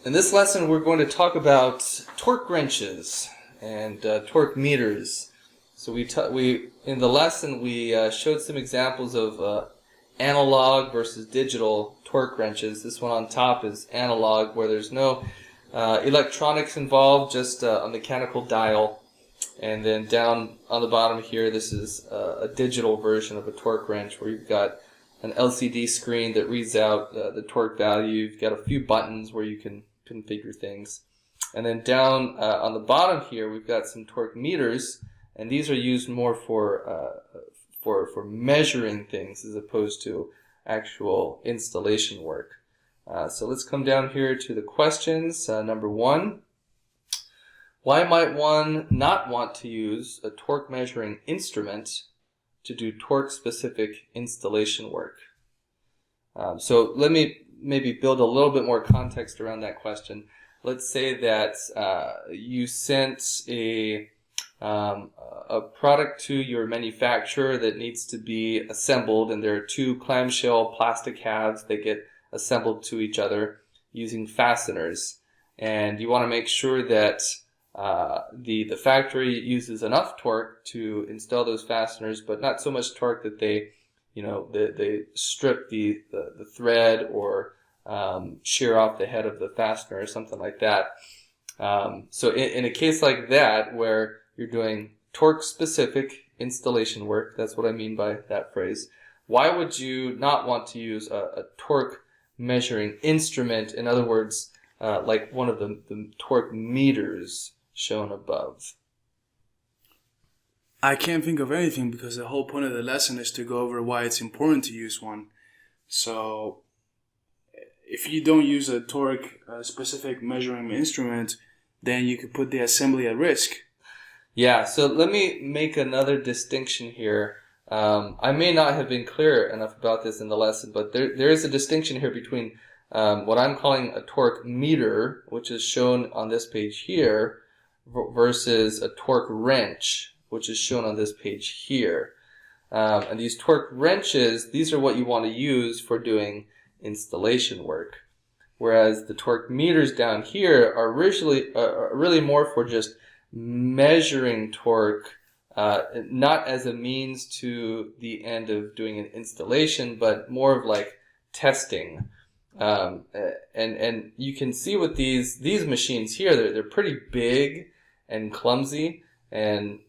In this lesson, we're going to talk about torque wrenches and torque meters. So in the lesson we showed some examples of analog versus digital torque wrenches. This one on top is analog, where there's no electronics involved, just a mechanical dial. And then down on the bottom here, this is a digital version of a torque wrench, where you've got an LCD screen that reads out the torque value. You've got a few buttons where you can configure things. And then down on the bottom here, we've got some torque meters, and these are used more for measuring things as opposed to actual installation work. So let's come down here to the questions. Number 1, why might one not want to use a torque measuring instrument to do torque-specific installation work? So let me maybe build a little bit more context around that question. Let's say that you sent a product to your manufacturer that needs to be assembled, and there are two clamshell plastic halves that get assembled to each other using fasteners. And you want to make sure that the factory uses enough torque to install those fasteners, but not so much torque that they strip the thread or shear off the head of the fastener or something like that. So in a case like that, where you're doing torque-specific installation work, that's what I mean by that phrase, why would you not want to use a torque measuring instrument? In other words, like one of the torque meters shown above. I can't think of anything, because the whole point of the lesson is to go over why it's important to use one. So if you don't use a torque specific measuring instrument, then you could put the assembly at risk. Yeah, so let me make another distinction here. I may not have been clear enough about this in the lesson, but there is a distinction here between what I'm calling a torque meter, which is shown on this page here, versus a torque wrench, which is shown on this page here. And these torque wrenches, these are what you want to use for doing installation work. Whereas the torque meters down here are really more for just measuring torque, not as a means to the end of doing an installation, but more of like testing. And you can see with these machines here, they're pretty big and clumsy. And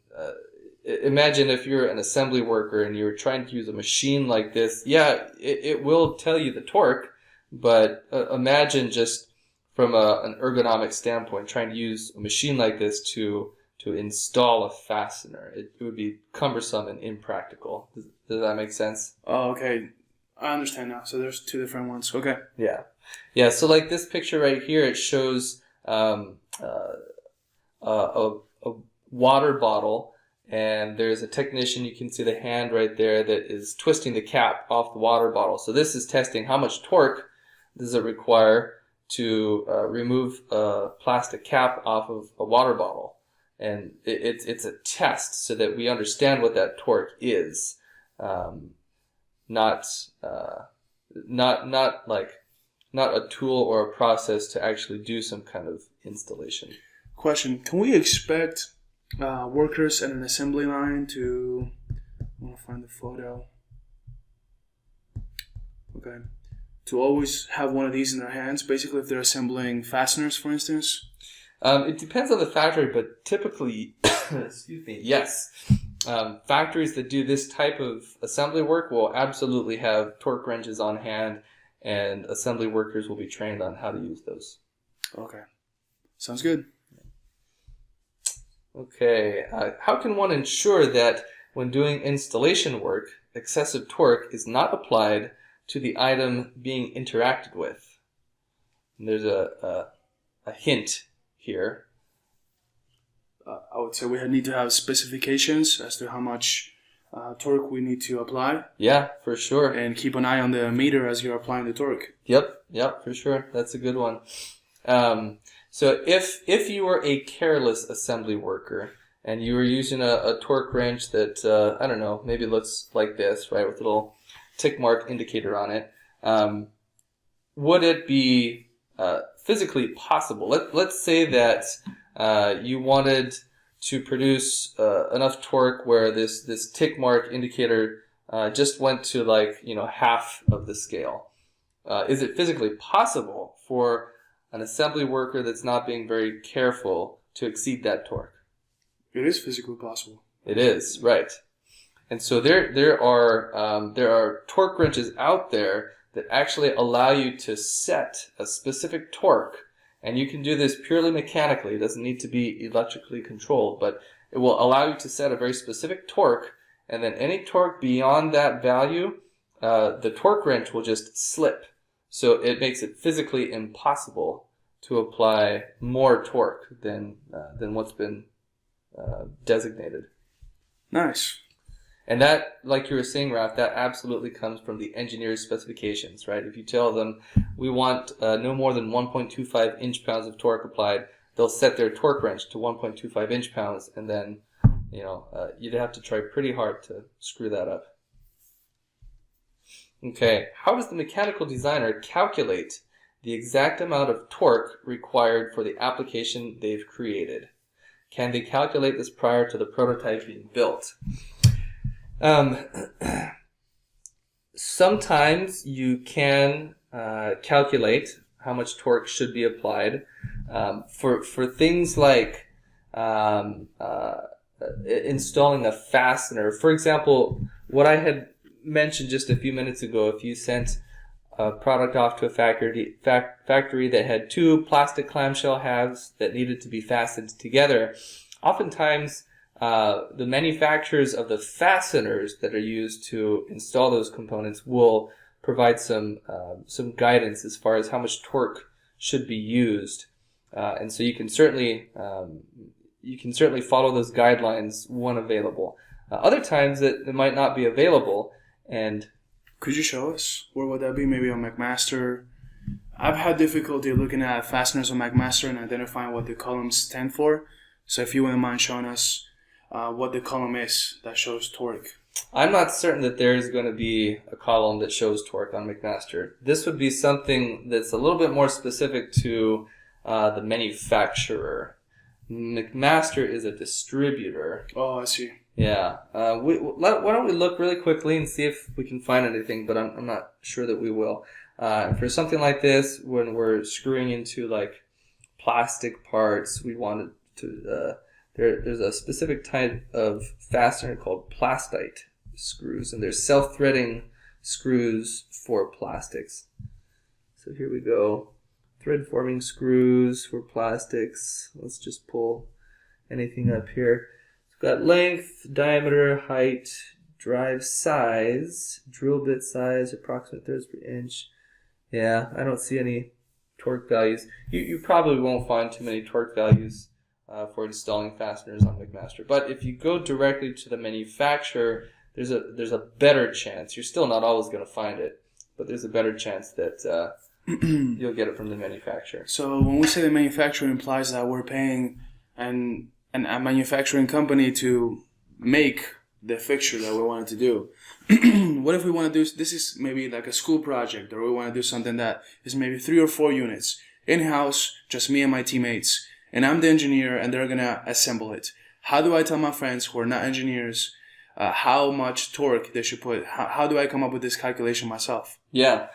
imagine if you're an assembly worker and you're trying to use a machine like this. Yeah, it will tell you the torque, but imagine just from an ergonomic standpoint, trying to use a machine like this to install a fastener. It would be cumbersome and impractical. Does that make sense? Oh, okay. I understand now. So there's two different ones. Okay. Yeah. So like this picture right here, it shows a water bottle, and there's a technician. You can see the hand right there that is twisting the cap off the water bottle. So this is testing how much torque does it require to remove a plastic cap off of a water bottle. And it's a test so that we understand what that torque is. Not a tool or a process to actually do some kind of installation. Question: can we expect workers at an assembly line to? I want to find the photo. Okay, to always have one of these in their hands. Basically, if they're assembling fasteners, for instance. It depends on the factory, but typically, excuse me, yes. Factories that do this type of assembly work will absolutely have torque wrenches on hand, and assembly workers will be trained on how to use those. Okay. Sounds good. Okay. How can one ensure that when doing installation work, excessive torque is not applied to the item being interacted with? And there's a hint here. I would say we need to have specifications as to how much torque we need to apply. Yeah, for sure. And keep an eye on the meter as you're applying the torque. Yep, for sure. That's a good one. So if you were a careless assembly worker and you were using a torque wrench that, I don't know, maybe looks like this, right, with a little tick mark indicator on it, would it be physically possible. Let's say that you wanted to produce enough torque where this tick mark indicator just went to half of the scale. Is it physically possible for an assembly worker that's not being very careful to exceed that torque? It is physically possible. It is, right. And so there are torque wrenches out there that actually allow you to set a specific torque, and you can do this purely mechanically. It doesn't need to be electrically controlled, but it will allow you to set a very specific torque, and then any torque beyond that value, the torque wrench will just slip. So it makes it physically impossible to apply more torque than what's been designated. Nice. And that, like you were saying, Ralph, that absolutely comes from the engineer's specifications, right? If you tell them we want no more than 1.25 inch-pounds of torque applied, they'll set their torque wrench to 1.25 inch-pounds, and then you'd have to try pretty hard to screw that up. Okay, how does the mechanical designer calculate the exact amount of torque required for the application they've created? Can they calculate this prior to the prototype being built? Sometimes you can calculate how much torque should be applied. For things like installing a fastener. For example, what I had mentioned just a few minutes ago, if you sent a product off to a factory that had two plastic clamshell halves that needed to be fastened together, oftentimes the manufacturers of the fasteners that are used to install those components will provide some guidance as far as how much torque should be used, and so you can certainly follow those guidelines when available. Other times it might not be available. And could you show us? Where would that be? Maybe on McMaster? I've had difficulty looking at fasteners on McMaster and identifying what the columns stand for. So if you wouldn't mind showing us what the column is that shows torque. I'm not certain that there's going to be a column that shows torque on McMaster. This would be something that's a little bit more specific to the manufacturer. McMaster is a distributor. Oh, I see. Yeah. Why don't we look really quickly and see if we can find anything, but I'm not sure that we will. For something like this, when we're screwing into plastic parts, we wanted to there's a specific type of fastener called plastite screws, and there's self-threading screws for plastics. So here we go. Thread forming screws for plastics. Let's just pull anything up here. Got length, diameter, height, drive size, drill bit size, approximate thirds per inch. Yeah, I don't see any torque values. You probably won't find too many torque values for installing fasteners on McMaster. But if you go directly to the manufacturer, there's a better chance. You're still not always going to find it, but there's a better chance that you'll get it from the manufacturer. So when we say the manufacturer, implies that we're paying a manufacturing company to make the fixture that we wanted to do. What if we want to do, this is maybe like a school project, or we want to do something that is maybe 3 or 4 units, in-house, just me and my teammates, and I'm the engineer and they're going to assemble it. How do I tell my friends who are not engineers how much torque they should put? How do I come up with this calculation myself? Yeah.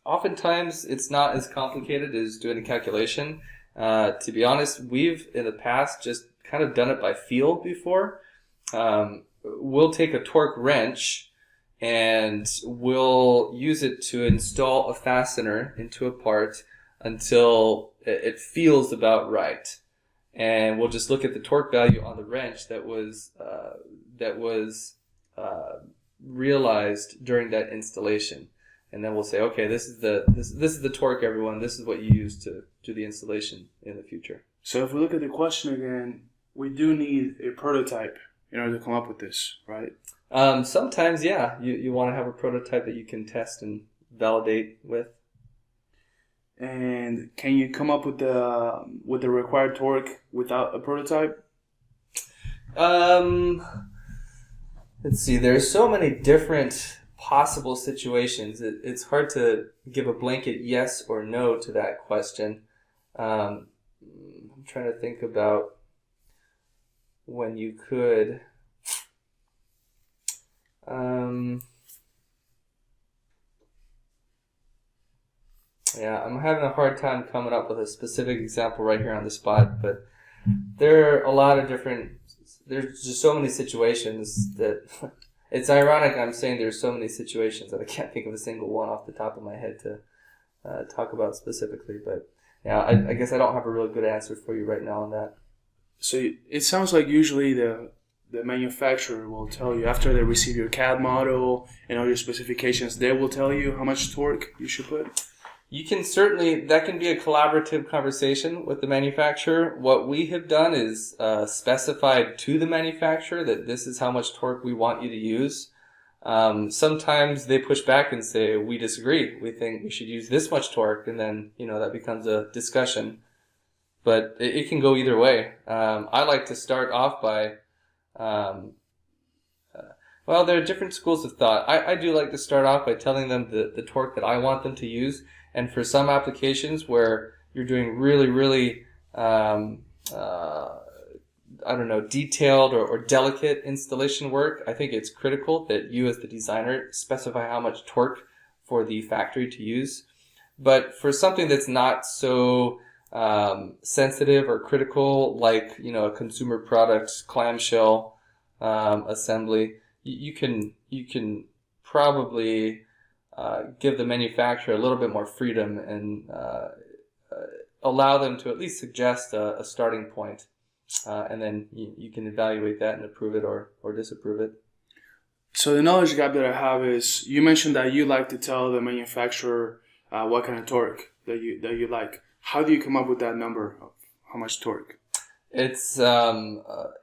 Oftentimes it's not as complicated as doing a calculation. To be honest, we've in the past just kind of done it by feel before. We'll take a torque wrench and we'll use it to install a fastener into a part until it feels about right. And we'll just look at the torque value on the wrench that was realized during that installation. And then we'll say, okay, this is the torque, everyone. This is what you use to do the installation in the future. So if we look at the question again, we do need a prototype in order to come up with this, right? Sometimes, yeah, you want to have a prototype that you can test and validate with. And can you come up with the required torque without a prototype? Let's see. There's so many different possible situations. It's hard to give a blanket yes or no to that question. I'm trying to think about when you could. Yeah, I'm having a hard time coming up with a specific example right here on the spot, but there are a lot of different. There's just so many situations that it's ironic I'm saying there's so many situations that I can't think of a single one off the top of my head to talk about specifically. But yeah, I guess I don't have a really good answer for you right now on that. So it sounds like usually the manufacturer will tell you after they receive your CAD model and all your specifications, they will tell you how much torque you should put. You can certainly, that can be a collaborative conversation with the manufacturer. What we have done is specified to the manufacturer that this is how much torque we want you to use. Sometimes they push back and say, we disagree. We think we should use this much torque, and then, that becomes a discussion. But it can go either way. I like to start off by, well, there are different schools of thought. I do like to start off by telling them the torque that I want them to use. And for some applications where you're doing really, really, detailed or delicate installation work, I think it's critical that you as the designer specify how much torque for the factory to use. But for something that's not so sensitive or critical, like, a consumer product clamshell assembly, you can probably give the manufacturer a little bit more freedom and allow them to at least suggest a starting point. And then you can evaluate that and approve it or disapprove it. So the knowledge gap that I have is, you mentioned that you like to tell the manufacturer what kind of torque that you like. How do you come up with that number of how much torque? It's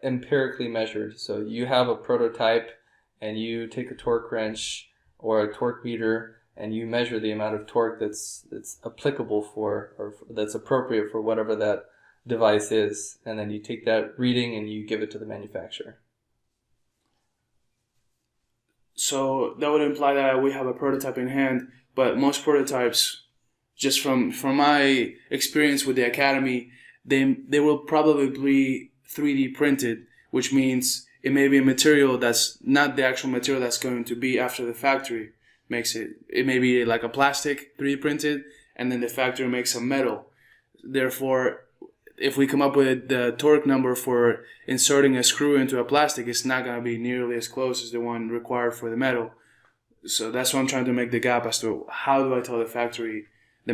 empirically measured. So you have a prototype and you take a torque wrench or a torque meter, and you measure the amount of torque that's applicable for, or that's appropriate for whatever that device is, and then you take that reading and you give it to the manufacturer. So that would imply that we have a prototype in hand, but most prototypes, just from my experience with the academy, they will probably be 3D printed, which means it may be a material that's not the actual material that's going to be after the factory makes it. It may be like a plastic 3D printed, and then the factory makes a metal. Therefore, if we come up with the torque number for inserting a screw into a plastic, it's not going to be nearly as close as the one required for the metal. So that's why I'm trying to make the gap as to how do I tell the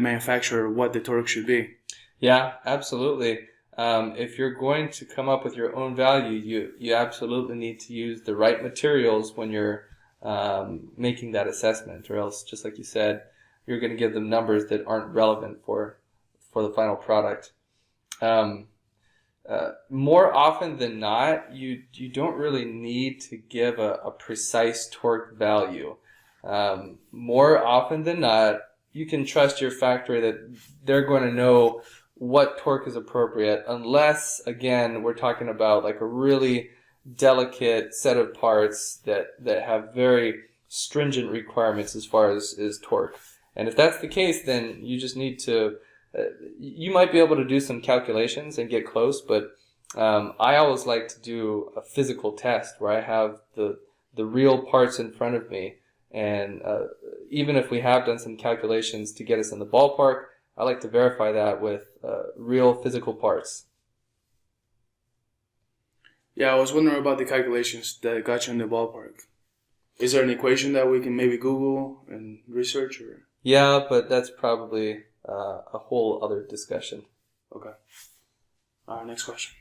manufacturer, what the torque should be. Yeah, absolutely. If you're going to come up with your own value, you absolutely need to use the right materials when you're making that assessment, or else, just like you said, you're going to give them numbers that aren't relevant for the final product. More often than not, you don't really need to give a precise torque value. More often than not, you can trust your factory that they're going to know what torque is appropriate, unless, again, we're talking about like a really delicate set of parts that have very stringent requirements as far as torque. And if that's the case, then you just need to, you might be able to do some calculations and get close, but I always like to do a physical test where I have the real parts in front of me. And even if we have done some calculations to get us in the ballpark, I like to verify that with real physical parts. Yeah, I was wondering about the calculations that got you in the ballpark. Is there an equation that we can maybe Google and research? Or? Yeah, but that's probably a whole other discussion. Okay. All right, next question.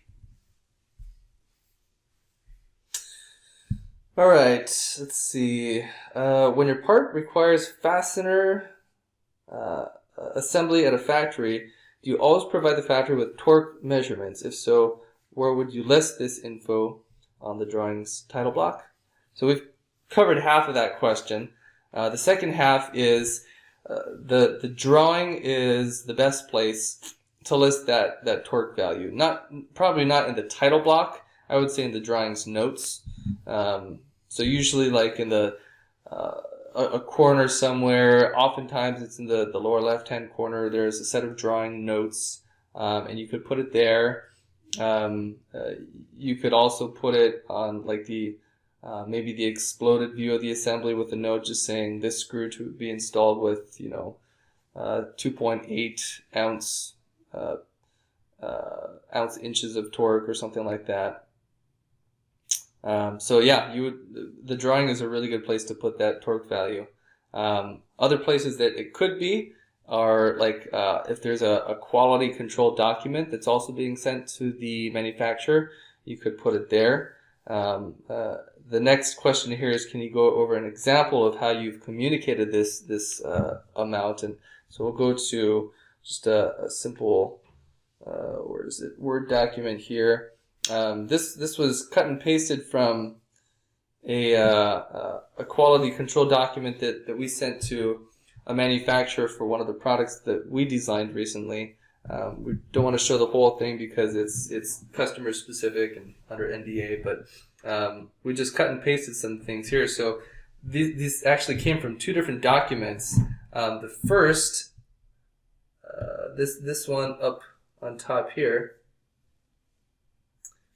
All right, let's see. When your part requires fastener assembly at a factory, do you always provide the factory with torque measurements? If so, where would you list this info on the drawing's title block? So we've covered half of that question. The second half is the drawing is the best place to list that torque value. Probably not in the title block. I would say in the drawing's notes. So usually, like in the a corner somewhere. Oftentimes it's in the lower left-hand corner. There's a set of drawing notes, and you could put it there. You could also put it on like the maybe the exploded view of the assembly with a note just saying this screw to be installed with 2.8 ounce inches of torque or something like that. So yeah, the drawing is a really good place to put that torque value. Other places that it could be are like if there's a quality control document that's also being sent to the manufacturer, you could put it there. The next question here is, can you go over an example of how you've communicated this amount? And so we'll go to just a simple Word document here. This was cut and pasted from a quality control document that we sent to a manufacturer for one of the products that we designed recently. We don't want to show the whole thing because it's customer specific and under NDA, but we just cut and pasted some things here. So these actually came from two different documents. The first, this one up on top here,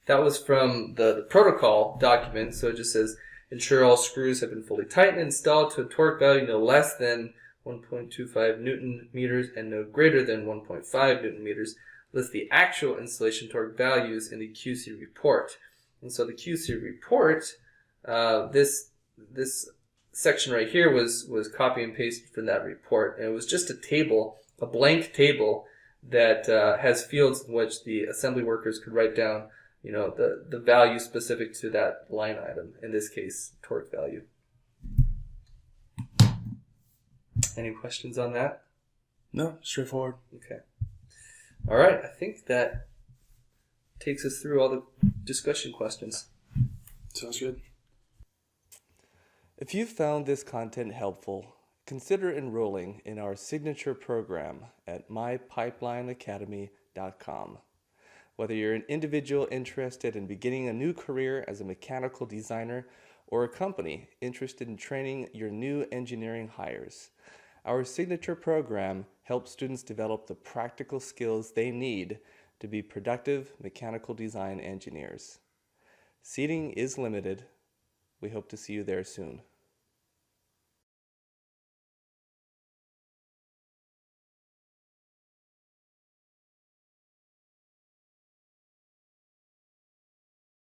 that was from the protocol document. So it just says, ensure all screws have been fully tightened and installed to a torque value no less than 1.25 Newton meters and no greater than 1.5 Newton meters. List the actual installation torque values in the QC report. And so the QC report, this section right here was copy and pasted from that report. And it was just a table, a blank table that has fields in which the assembly workers could write down the value specific to that line item, in this case, torque value. Any questions on that? No, straightforward. Okay. All right. I think that takes us through all the discussion questions. Sounds good. If you found this content helpful, consider enrolling in our signature program at mypipelineacademy.com. Whether you're an individual interested in beginning a new career as a mechanical designer or a company interested in training your new engineering hires, our signature program helps students develop the practical skills they need to be productive mechanical design engineers. Seating is limited. We hope to see you there soon.